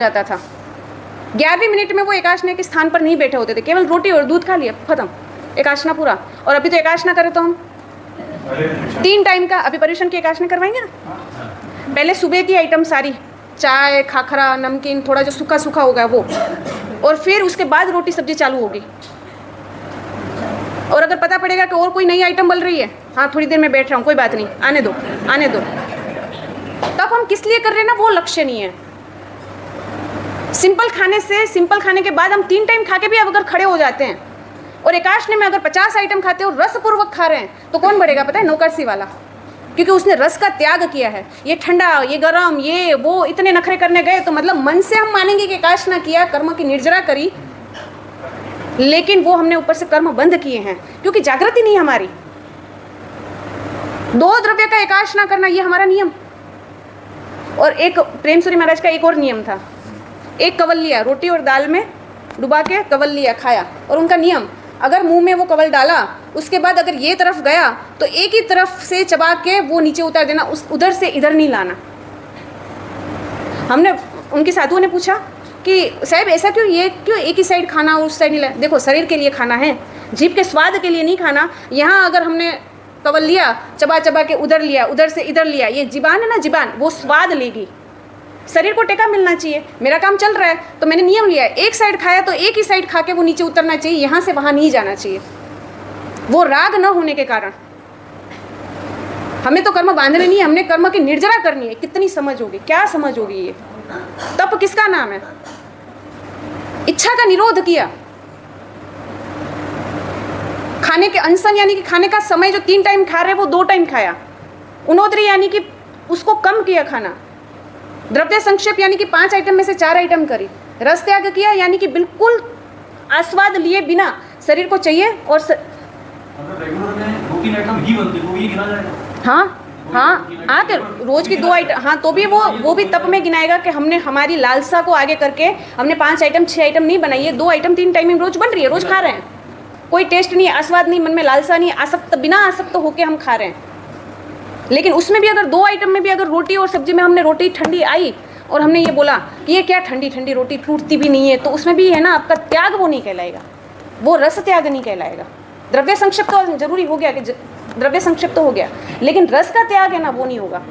जाता था। 11वीं मिनट में वो एकाशना के स्थान पर नहीं बैठे होते थे, केवल रोटी और दूध खा लिया, खत्म, एकाशना पूरा। और अभी तो एकाशना करें तो हम 3 टाइम का अभी पर्यूषण की एकाशना करवाएंगे ना। पहले सुबह की आइटम सारी, चाय, खाखरा, नमकीन, थोड़ा जो सूखा सूखा होगा वो, और फिर उसके बाद रोटी सब्जी चालू होगी। और अगर पता पड़ेगा कि और कोई नई आइटम बन रही है, हाँ थोड़ी देर में बैठ रहा हूँ, कोई बात नहीं, आने दो आने दो, तब हम किस लिए कर रहे हैं ना, वो लक्ष्य नहीं है। सिंपल खाने से, सिंपल खाने के बाद हम 3 टाइम खा के भी अब अगर खड़े हो जाते हैं और एकाशने में अगर 50 आइटम खाते हो, रसपूर्वक खा रहे हैं, तो कौन बढ़ेगा पता है? नौकरसी वाला, क्योंकि उसने रस का त्याग किया है। ये ठंडा, ये गरम, ये वो, इतने नखरे करने गए, तो मतलब मन से हम मानेंगे कि एकाशना किया, कर्म की निर्जरा करी, लेकिन वो हमने ऊपर से कर्म बंद किए हैं, क्योंकि जागृति नहीं हमारी। 2 द्रव्य का एकाशना करना ये हमारा नियम। और एक प्रेम सूरी महाराज का एक और नियम था, एक कवल लिया, रोटी और दाल में डुबा के कवल लिया, खाया, और उनका नियम, अगर मुंह में वो कवल डाला, उसके बाद अगर ये तरफ गया तो एक ही तरफ से चबा के वो नीचे उतार देना, उस उधर से इधर नहीं लाना। हमने उनके साधुओं ने पूछा कि साहब ऐसा क्यों, ये क्यों एक ही साइड खाना और उस साइड नहीं लाना? देखो, शरीर के लिए खाना है, जीभ के स्वाद के लिए नहीं खाना। यहाँ अगर हमने कवल लिया, चबा चबा के उधर लिया, उधर से इधर लिया, ये जीबान है ना, जीबान वो स्वाद लेगी, शरीर को टेका मिलना चाहिए। मेरा काम चल रहा है तो मैंने नियम लिया, एक साइड खाया तो एक ही साइड खा के वो नीचे उतरना चाहिए, यहाँ से वहाँ नहीं जाना चाहिए। वो राग न होने के कारण हमें तो कर्म बांधने नहीं है, हमने कर्म की निर्जरा करनी है। कितनी समझ होगी, क्या समझ होगी ये? तप किसका नाम है? इच्छा का निरोध किया। खाने के अनशन यानी कि खाने का समय, जो 3 टाइम खा रहे वो 2 टाइम खाया। उनोदरी यानी कि उसको कम किया खाना। द्रव्य संक्षेप यानी कि 5 आइटम में से 4 आइटम करी। रस त्याग किया यानी कि बिल्कुल आस्वाद लिए बिना, शरीर को चाहिए और रेगुलर में 2-3 आइटम ही बनते हैं, वो ये गिना जाएगा। हाँ कि रोज की 2 आइटम, हाँ तो भी वो भी तप में गिनाएगा कि हमने हमारी लालसा को आगे करके हमने 5 आइटम 6 आइटम नहीं बनाई है, 2 आइटम 3 टाइम रोज बन रही है, रोज खा रहे हैं, कोई टेस्ट नहीं, आस्वाद नहीं, मन में लालसा नहीं, आसक्त, बिना आसक्त होके हम खा रहे हैं। लेकिन उसमें भी अगर 2 आइटम में भी अगर रोटी और सब्जी में हमने रोटी ठंडी आई और हमने ये बोला कि ये क्या ठंडी ठंडी रोटी, टूटती भी नहीं है, तो उसमें भी है ना आपका त्याग, वो नहीं कहलाएगा, वो रस त्याग नहीं कहलाएगा। द्रव्य संक्षिप्त तो जरूरी हो गया कि द्रव्य संक्षिप्त तो हो गया, लेकिन रस का त्याग है ना, वो नहीं होगा।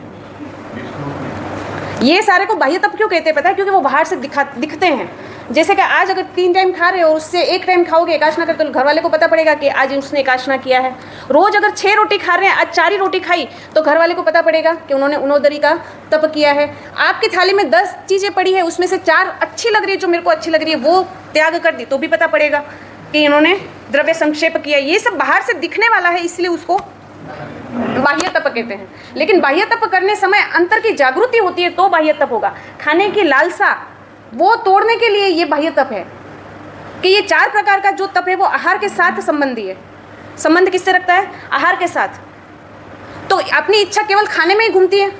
ये सारे को बाह्य तप क्यों कहते हैं पता है? क्योंकि वो बाहर से दिखते हैं। जैसे कि आज अगर 3 टाइम खा रहे हो और उससे 1 टाइम खाओगे एकाशना कर, तो घर वाले को पता पड़ेगा कि आज उसने एकाशना किया है। रोज अगर 6 रोटी खा रहे हैं, आज 4 ही रोटी खाई, तो घर वाले को पता पड़ेगा कि उन्होंने उनोदरी का तप किया है। आपकी थाली में 10 चीज़ें पड़ी है, उसमें से 4 अच्छी लग रही है, जो मेरे को अच्छी लग रही है वो त्याग कर दी, तो भी पता पड़ेगा कि इन्होंने द्रव्य संक्षेप किया। ये सब बाहर से दिखने वाला है, इसलिए उसको बाह्य तप कहते हैं। लेकिन बाह्य तप करने समय अंतर की जागृति होती है तो बाह्य तप होगा। खाने की लालसा वो तोड़ने के लिए ये बाह्य तप है कि ये 4 प्रकार का जो तप है वो आहार के साथ संबंधी है। संबंध किससे रखता है? आहार के साथ। तो अपनी इच्छा केवल खाने में ही घूमती है,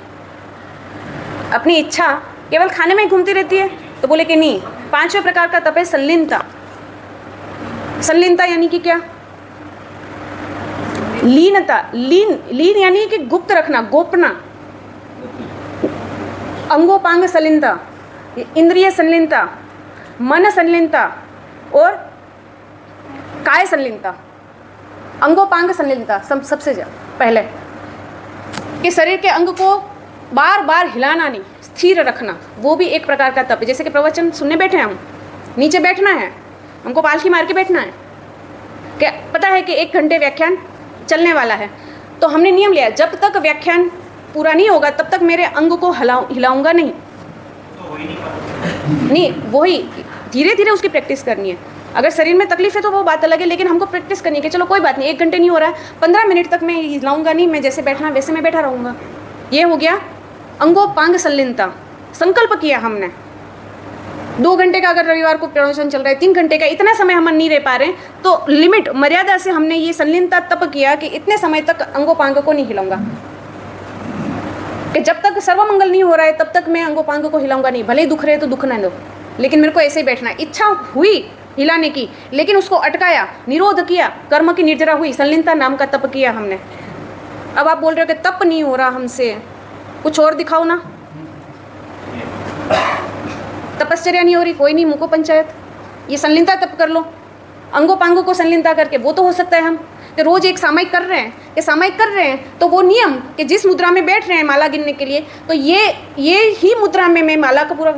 अपनी इच्छा केवल खाने में ही घूमती रहती है, तो बोले कि नहीं। 5वें प्रकार का तप है संलीनता। संलीनता यानी कि क्या? लीनता। लीन यानी कि गुप्त रखना, गोपना। अंगोपांग संलीनता, इंद्रिय संलीनता, मन संलीनता और काय संलीनता। अंगोपांग संलीनता सबसे पहले कि शरीर के अंग को बार बार हिलाना नहीं, स्थिर रखना, वो भी एक प्रकार का तप है। जैसे कि प्रवचन सुनने बैठे हैं हम, नीचे बैठना है, हमको पालकी मार के बैठना है, क्या पता है कि 1 घंटे व्याख्यान चलने वाला है, तो हमने नियम लिया जब तक व्याख्यान पूरा नहीं होगा तब तक मेरे अंग को हिलाऊंगा नहीं। नहीं, वही धीरे धीरे उसकी प्रैक्टिस करनी है। अगर शरीर में तकलीफ है तो वो बात अलग है, लेकिन हमको प्रैक्टिस करनी है कि चलो कोई बात नहीं, 1 घंटे नहीं हो रहा है, 15 मिनट तक मैं हिलाऊंगा नहीं, मैं जैसे बैठना वैसे मैं बैठा रहूँगा। ये हो गया अंगोपांग संलीनता। संकल्प किया हमने 2 घंटे का, अगर रविवार को प्रवचन चल रहा है 3 घंटे का, इतना समय हम नहीं रह पा रहे हैं, तो लिमिट मर्यादा से हमने ये संलीनता तप किया कि इतने समय तक अंगोपांग को नहीं हिलाऊंगा, कि जब तक सर्वमंगल नहीं हो रहा है तब तक मैं अंगोपांग को हिलाऊंगा नहीं, भले ही दुख रहे तो दुख ना दो, लेकिन मेरे को ऐसे ही बैठना है। इच्छा हुई हिलाने की, लेकिन उसको अटकाया, निरोध किया, कर्म की निर्जरा हुई, संलीनता नाम का तप किया हमने। अब आप बोल रहे हो कि तप नहीं हो रहा हमसे, कुछ और दिखाओ ना। तपश्चर्या नहीं हो रही, कोई नहीं, मुको पंचायत, ये संलीनता तप कर लो, अंगों पांगों को संलीनता करके, वो तो हो सकता है हम कि रोज एक सामयिक कर रहे हैं, ये सामयिक कर रहे हैं तो वो नियम कि जिस मुद्रा में बैठ रहे हैं माला गिनने के लिए, तो ये ही मुद्रा में मैं माला का पूरा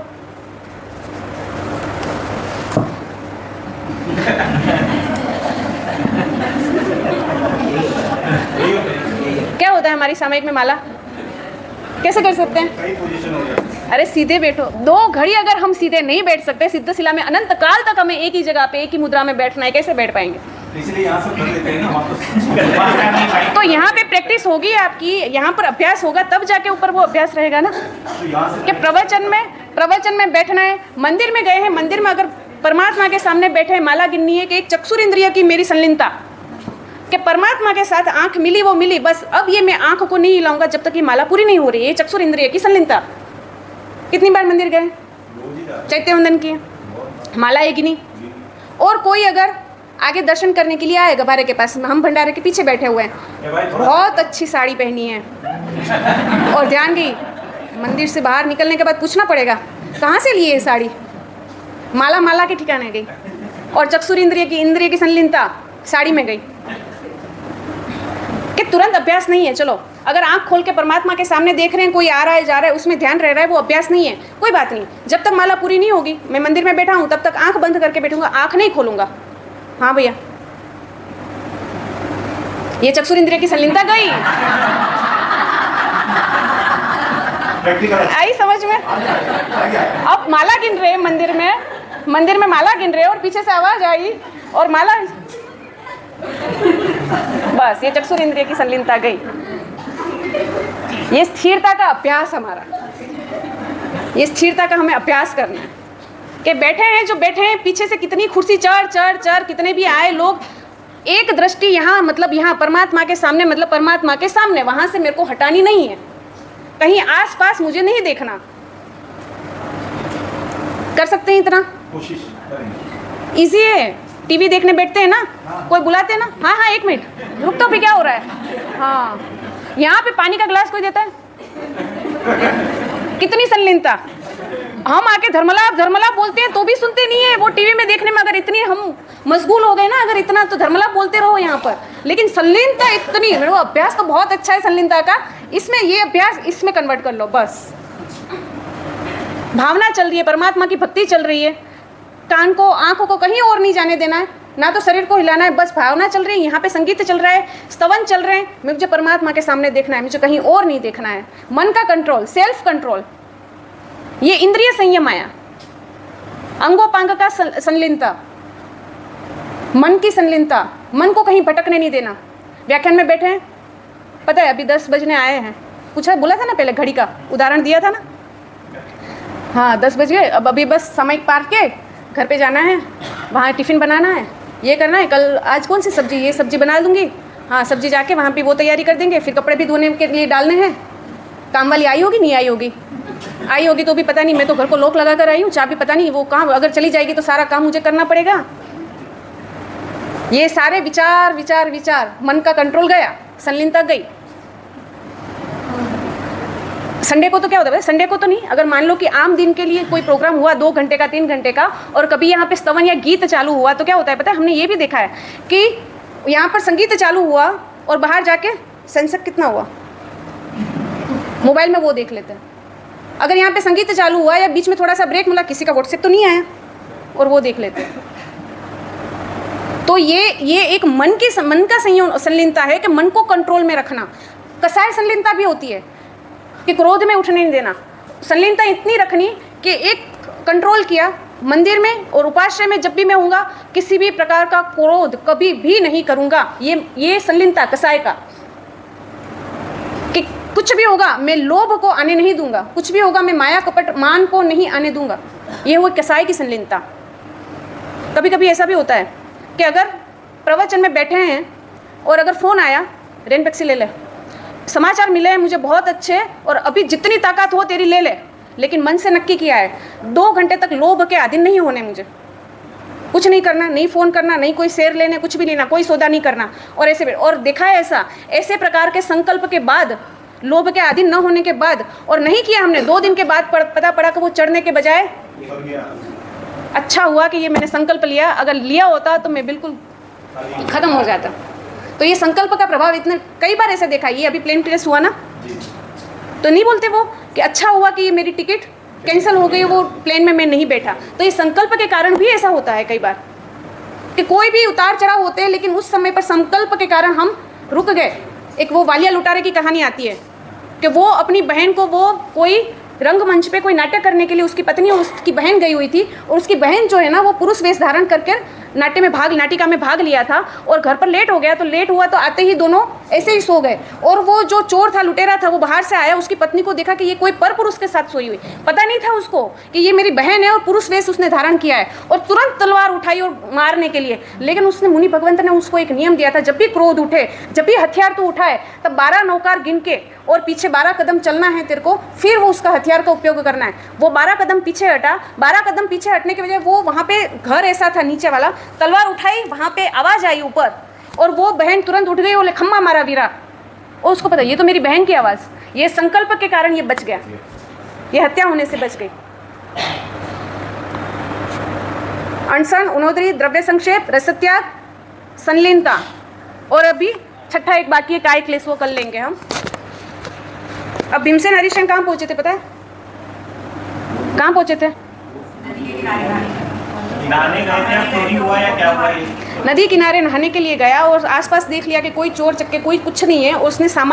क्या होता है हमारी सामयिक में माला कैसे कर सकते हैं? अरे सीधे बैठो, 2 घड़ी अगर हम सीधे नहीं बैठ सकते, सिद्ध शिला में अनंत काल तक हमें एक ही जगह पे एक ही मुद्रा में बैठना है, कैसे बैठ पाएंगे? इसलिए यहाँ सब कर लेते हैं ना, तो यहाँ पे प्रैक्टिस होगी आपकी, यहाँ पर अभ्यास होगा, तब जाके ऊपर वो अभ्यास रहेगा ना कि प्रवचन में बैठना है। मंदिर में गए हैं, मंदिर में अगर परमात्मा के सामने बैठे हैं, माला गिननी है कि एक चक्षुर इंद्रिय की मेरी संलीनता कि परमात्मा के साथ आंख मिली वो मिली, बस अब ये मैं आंख को नहीं हिलाऊंगा जब तक ये माला पूरी नहीं हो रही है। ये चक्षुर इंद्रिय की संलीनता। कितनी बार मंदिर गए, चैत्य वंदन किए, माला है कि नहीं? और कोई अगर आगे दर्शन करने के लिए आए गभारे के पास, हम भंडारे के पीछे बैठे हुए हैं, बहुत अच्छी साड़ी पहनी है और ध्यान गई, मंदिर से बाहर निकलने के बाद पूछना पड़ेगा कहाँ से लिए ये साड़ी, माला के ठिकाने गई, और चक्षुर इंद्रिय की संलीनता साड़ी में गई कि तुरंत अभ्यास नहीं है। चलो अगर आंख खोल के परमात्मा के सामने देख रहे हैं, कोई आ रहा है जा रहा है, उसमें ध्यान रह रहा है, वो अभ्यास नहीं है, कोई बात नहीं। जब तक माला पूरी नहीं होगी, मैं मंदिर में बैठा हूं, तब तक आंख बंद करके बैठूंगा, आंख नहीं खोलूंगा। हाँ भैया, ये चक्षुर इंद्रिय की संलीनता गई, आई समझ में? अब माला गिन रहे मंदिर में माला गिन रहे और पीछे से आवाज आई और माला, बस ये चक्षुर इंद्रिय की संलीनता गई। ये स्थिरता का अभ्यास हमारा, ये स्थिरता का हमें अभ्यास करना है कि बैठे हैं जो बैठे हैं, पीछे से कितनी कुर्सी चढ़ कितने भी आए लोग, एक दृष्टि यहाँ मतलब यहाँ परमात्मा के सामने, मतलब परमात्मा के सामने, वहां से मेरे को हटानी नहीं है, कहीं आसपास मुझे नहीं देखना। कर सकते हैं इतना? कोशिश करेंगे। इजी है। टीवी देखने बैठते हैं ना, कोई बुलाते हैं ना, हाँ 1 मिनट रुक, तो भी क्या हो रहा है? हाँ, यहाँ पे पानी का गिलास कोई देता है? कितनी संलीनता। हम आके धर्मलाप बोलते हैं तो भी सुनते नहीं है। वो टीवी में देखने में अगर इतनी हम मशगूल हो गए ना, अगर इतना, तो धर्मलाप बोलते रहो यहाँ पर, लेकिन संलीनता इतनी, मेरे को अभ्यास तो बहुत अच्छा है संलीनता का, इसमें ये अभ्यास इसमें कन्वर्ट कर लो। बस भावना चल रही है, परमात्मा की भक्ति चल रही है, कान को आंखों को कहीं और नहीं जाने देना है, ना तो शरीर को हिलाना है, बस भावना चल रही है, यहाँ पे संगीत चल रहा है, स्तवन चल रहे हैं, मुझे परमात्मा के सामने देखना है, मुझे कहीं और नहीं देखना है। मन का कंट्रोल, सेल्फ कंट्रोल, ये इंद्रिय संयम आया। अंगोपांग का संलीनता, मन की संलीनता, मन को कहीं भटकने नहीं देना। व्याख्यान में बैठे हैं, पता है अभी 10 बजने आए हैं, पूछा, बोला था ना पहले, घड़ी का उदाहरण दिया था ना, हाँ 10 बज गए, अब अभी बस समय पार के घर पे जाना है, वहाँ टिफ़िन बनाना है, ये करना है, कल आज कौन सी सब्जी, ये सब्जी बना दूंगी, हाँ सब्जी जाके वहाँ पे वो तैयारी कर देंगे, फिर कपड़े भी धोने के लिए डालने हैं। काम वाली आई होगी, नहीं आई होगी, आई होगी तो भी पता नहीं, मैं तो घर को लॉक लगा कर आई हूँ, चाबी पता नहीं, वो काम अगर चली जाएगी तो सारा काम मुझे करना पड़ेगा। ये सारे विचार, मन का कंट्रोल गया, संलीनता गई। संडे को तो क्या होता है, संडे को तो नहीं, अगर मान लो कि आम दिन के लिए कोई प्रोग्राम हुआ 2 घंटे का, 3 घंटे का, और कभी यहाँ पे स्तवन या गीत चालू हुआ, तो क्या होता है पता है, हमने ये भी देखा है कि यहाँ पर संगीत चालू हुआ और बाहर जाके सेंसर कितना हुआ, मोबाइल में वो देख लेते हैं। अगर यहाँ पे संगीत चालू हुआ या बीच में थोड़ा सा ब्रेक मिला, किसी का व्हाट्सएप तो नहीं आया, और वो देख लेते हैं। तो ये एक मन का संयम, संलीनता है कि मन को कंट्रोल में रखना। कसाय संलीनता भी होती है कि क्रोध में उठने नहीं देना। संलीनता इतनी रखनी कि एक कंट्रोल किया, मंदिर में और उपाश्रय में जब भी मैं होऊंगा, किसी भी प्रकार का क्रोध कभी भी नहीं करूंगा। ये संलीनता कसाय का, कि कुछ भी होगा मैं लोभ को आने नहीं दूंगा, कुछ भी होगा मैं माया कपट मान को नहीं आने दूंगा। ये हुई कसाय की संलीनता। कभी कभी ऐसा भी होता है कि अगर प्रवचन में बैठे हैं और अगर फ़ोन आया, रेन पैक्सी ले ले, समाचार मिले हैं मुझे बहुत अच्छे, और अभी जितनी ताकत हो तेरी ले ले, लेकिन मन से नक्की किया है 2 घंटे तक लोभ के अधीन नहीं होने, मुझे कुछ नहीं करना, नहीं फ़ोन करना, नहीं कोई शेयर लेने, कुछ भी लेना, कोई सौदा नहीं करना। और और देखा है ऐसे प्रकार के संकल्प के बाद, लोभ के अधीन न होने के बाद, और नहीं किया हमने, 2 दिन के बाद पता पड़ा कि वो चढ़ने के बजाय अच्छा हुआ कि ये मैंने संकल्प लिया, अगर लिया होता तो मैं बिल्कुल ख़त्म हो जाता। तो ये संकल्प का प्रभाव इतने कई बार ऐसे देखा। ये अभी प्लेन टेस्ट हुआ ना, तो नहीं बोलते वो कि अच्छा हुआ कि ये मेरी टिकट कैंसिल हो गई, वो प्लेन में मैं नहीं बैठा। तो ये संकल्प के कारण भी ऐसा होता है कई बार कि कोई भी उतार चढ़ाव होते हैं, लेकिन उस समय पर संकल्प के कारण हम रुक गए। एक वो वालिया लुटारे की कहानी आती है कि वो अपनी बहन को, वो कोई रंगमंच पे कोई नाटक करने के लिए उसकी पत्नी और उसकी बहन गई हुई थी, और उसकी बहन जो है ना वो पुरुष वेश धारण करके नाटिका में भाग लिया था, और घर पर लेट हो गया। तो लेट हुआ तो आते ही दोनों ऐसे ही सो गए, और वो जो चोर था, लुटेरा था, वो बाहर से आया, उसकी पत्नी को देखा कि ये कोई पर पुरुष के साथ सोई हुई। पता नहीं था उसको कि ये मेरी बहन है और पुरुष वेश उसने धारण किया है, और तुरंत तलवार उठाई और मारने के लिए। लेकिन उसने, मुनि भगवंत ने उसको एक नियम दिया था, जब भी क्रोध उठे, जब भी हथियार तू उठाए, तब 12 नौकार गिन के और पीछे 12 कदम चलना है तेरे को, फिर वो उसका हथियार का उपयोग करना है। वो 12 कदम पीछे हटा, 12 कदम पीछे हटने की वजह वो वहाँ पे घर ऐसा था नीचे वाला, तलवार उठाई, वहाँ पे आवाज़ आई ऊपर, और वो बहन तुरंत उठ गई, बोले खम्मा मारा वीरा। और उसको पता ये तो मेरी बहन की आवाज़, ये संकल्प के कारण ये बच गया, ये हत्या होने से बच गई। अनशन, उनोदरी, द्रव्य संक्षेप, रसत्याग, संलीनता, और अभी छठा एक बाकी है, काय क्लेश, वो कर लेंगे हम। अब भीमसेन हरिश्चंद्र कहाँ पहुंचे थे पता है? कहाँ पहुंचे थे? नहाने गए थे, चोरी हुआ या क्या हुआ? नदी किनारे नहाने के लिए गया, और आसपास देख लिया कि कोई चोर चक्के कोई कुछ नहीं है, और उसने सामान